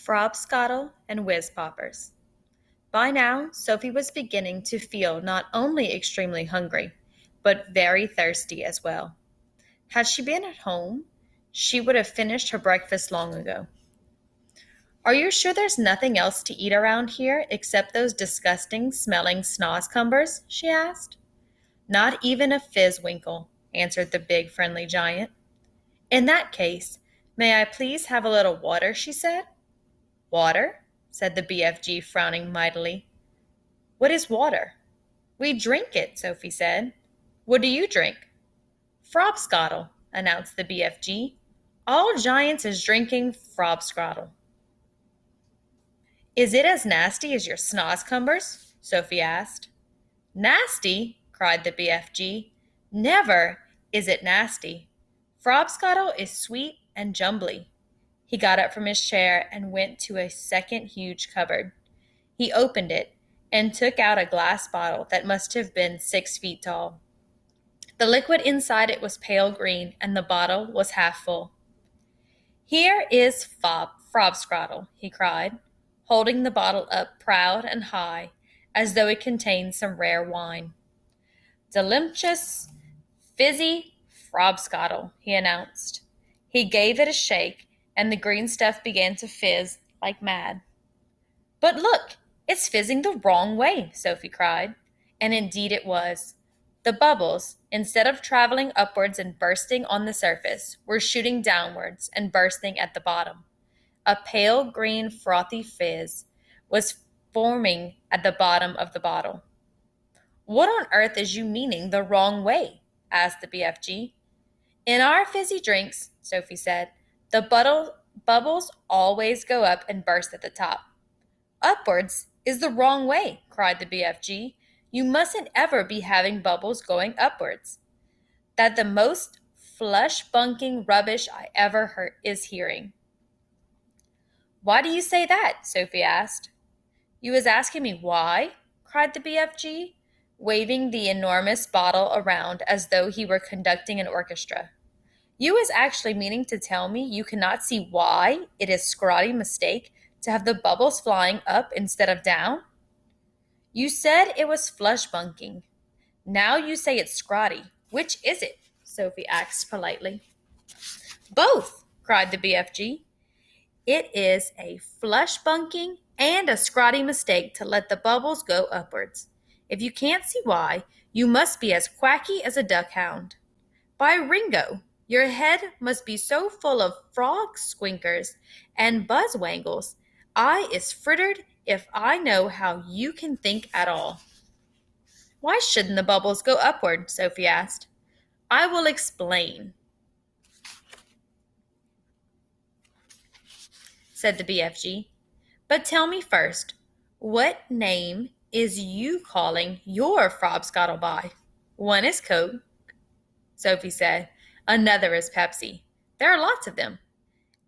Frobscottle and Whizpoppers. By now, Sophie was beginning to feel not only extremely hungry, but very thirsty as well. Had she been at home, she would have finished her breakfast long ago. Are you sure there's nothing else to eat around here except those disgusting smelling snozzcumbers? She asked. Not even a fizzwinkle, answered the big friendly giant. In that case, may I please have a little water? She said. Water? Said the BFG, frowning mightily. What is water? We drink it, Sophie said. What do you drink? Frobscottle, announced the BFG. All giants is drinking Frobscottle. Is it as nasty as your snozzcumbers? Sophie asked. Nasty? Cried the BFG. Never is it nasty. Frobscottle is sweet and jumbly. He got up from his chair and went to a second huge cupboard. He opened it and took out a glass bottle that must have been 6 feet tall. The liquid inside it was pale green, and the bottle was half full. Here is Frobscottle, he cried, holding the bottle up proud and high, as though it contained some rare wine. Delicious, fizzy Frobscottle, he announced. He gave it a shake, and the green stuff began to fizz like mad. But look, it's fizzing the wrong way, Sophie cried. And indeed it was. The bubbles, instead of traveling upwards and bursting on the surface, were shooting downwards and bursting at the bottom. A pale green frothy fizz was forming at the bottom of the bottle. What on earth is you meaning the wrong way? Asked the BFG. In our fizzy drinks, Sophie said, the bubbles always go up and burst at the top. Upwards is the wrong way, cried the BFG. You mustn't ever be having bubbles going upwards. That the most flush-bunking rubbish I ever heard is hearing. Why do you say that? Sophie asked. You was asking me why? Cried the BFG, waving the enormous bottle around as though he were conducting an orchestra. You was actually meaning to tell me you cannot see why it is scrawly mistake to have the bubbles flying up instead of down? You said it was flush-bunking. Now you say it's scrawty. Which is it? Sophie asked politely. Both, cried the BFG. It is a flush-bunking and a scrawty mistake to let the bubbles go upwards. If you can't see why, you must be as quacky as a duckhound. By Ringo, your head must be so full of frog squinkers and buzzwangles, I is frittered if I know how you can think at all. Why shouldn't the bubbles go upward? Sophie asked. I will explain, said the BFG. But tell me first, what name is you calling your Frobscottle by? One is Coke, Sophie said. Another is Pepsi. There are lots of them.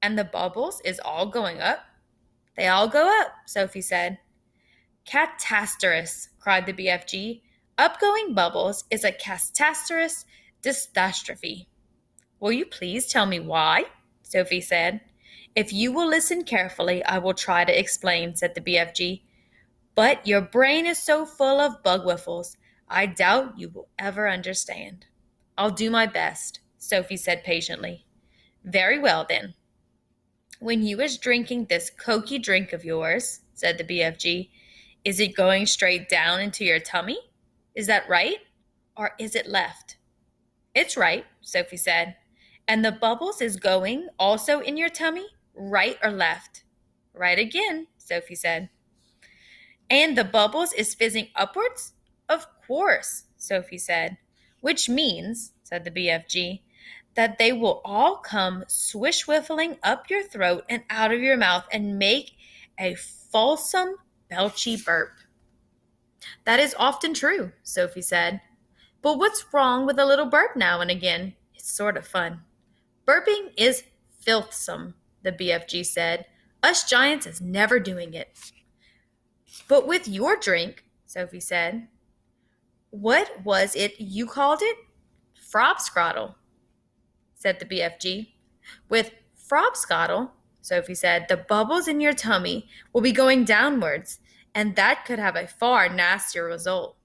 And the bubbles is all going up? They all go up, Sophie said. Catastrophe, cried the BFG. Upgoing bubbles is a catastrophe dystrophy. Will you please tell me why? Sophie said. If you will listen carefully, I will try to explain, said the BFG. But your brain is so full of bug whiffles, I doubt you will ever understand. I'll do my best, Sophie said patiently. Very well, then. When you was drinking this cokey drink of yours, said the BFG, is it going straight down into your tummy? Is that right? Or is it left? It's right, Sophie said. And the bubbles is going also in your tummy, right or left? Right again, Sophie said. And the bubbles is fizzing upwards? Of course, Sophie said. Which means, said the BFG, that they will all come swish-whiffling up your throat and out of your mouth and make a fulsome, belchy burp. That is often true, Sophie said. But what's wrong with a little burp now and again? It's sort of fun. Burping is filthsome, the BFG said. Us giants is never doing it. But with your drink, Sophie said. What was it you called it? Frobscottle, said the BFG. With Frobscottle, Sophie said. The bubbles in your tummy will be going downwards, and that could have a far nastier result.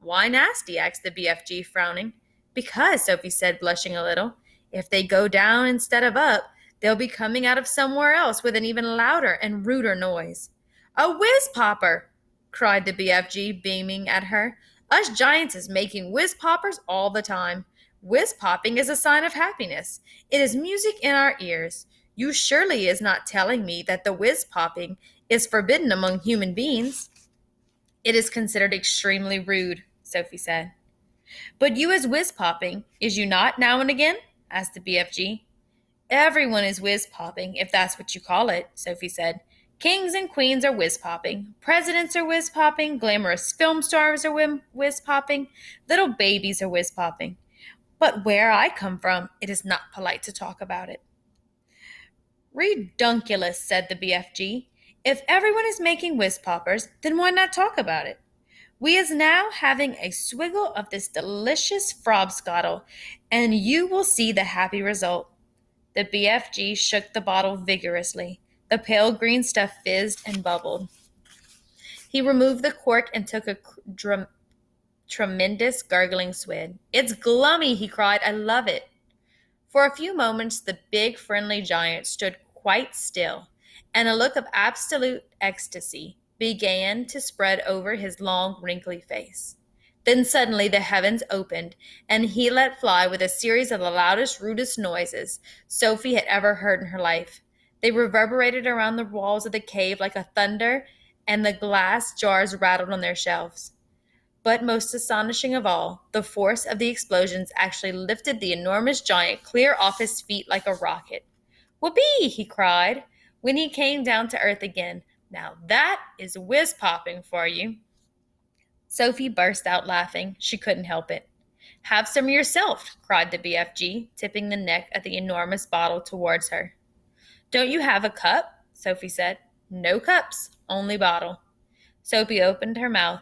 Why nasty? Asked the BFG, frowning. Because, Sophie said, blushing a little, if they go down instead of up, they'll be coming out of somewhere else with an even louder and ruder noise. A whiz popper! Cried the BFG, beaming at her. Us giants is making whiz poppers all the time. Whiz popping is a sign of happiness. It is music in our ears. You surely is not telling me that the whiz popping is forbidden among human beings. It is considered extremely rude, Sophie said. But you is whiz popping, is you not, now and again? Asked the BFG. Everyone is whiz popping, if that's what you call it, Sophie said. Kings and queens are whiz popping. Presidents are whiz popping. Glamorous film stars are whiz popping. Little babies are whiz popping. But where I come from, it is not polite to talk about it. Redunculous, said the BFG. If everyone is making whiz poppers, then why not talk about it? We is now having a swiggle of this delicious Frobscottle, and you will see the happy result. The BFG shook the bottle vigorously. The pale green stuff fizzed and bubbled. He removed the cork and took a tremendous gargling swig. It's glummy, he cried. I love it. For a few moments, the big, friendly giant stood quite still, and a look of absolute ecstasy began to spread over his long, wrinkly face. Then suddenly the heavens opened, and he let fly with a series of the loudest, rudest noises Sophie had ever heard in her life. They reverberated around the walls of the cave like a thunder, and the glass jars rattled on their shelves. But most astonishing of all, the force of the explosions actually lifted the enormous giant clear off his feet like a rocket. Whoopee! He cried when he came down to earth again. Now that is whiz popping for you. Sophie burst out laughing. She couldn't help it. Have some yourself, cried the BFG, tipping the neck of the enormous bottle towards her. Don't you have a cup? Sophie said. No cups, only bottle. Sophie opened her mouth,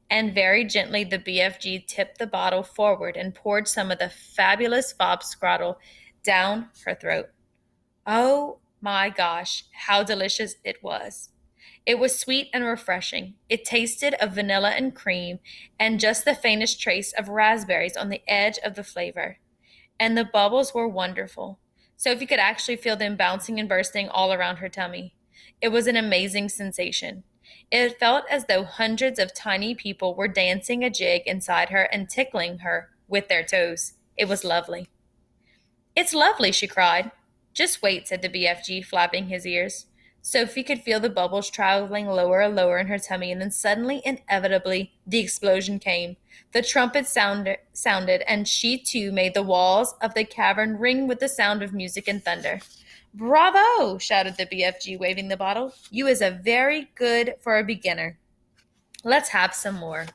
and very gently the BFG tipped the bottle forward and poured some of the fabulous Frobscottle down her throat. Oh my gosh, how delicious it was. It was sweet and refreshing. It tasted of vanilla and cream and just the faintest trace of raspberries on the edge of the flavor. And the bubbles were wonderful. Sophie could actually feel them bouncing and bursting all around her tummy. It was an amazing sensation. It felt as though hundreds of tiny people were dancing a jig inside her and tickling her with their toes. It was lovely. It's lovely, she cried. Just wait, said the BFG, flapping his ears. Sophie could feel the bubbles traveling lower and lower in her tummy, and then suddenly, inevitably, the explosion came. The trumpet sounded, and she too made the walls of the cavern ring with the sound of music and thunder. Bravo! Shouted the BFG, waving the bottle. You is a very good for a beginner. Let's have some more.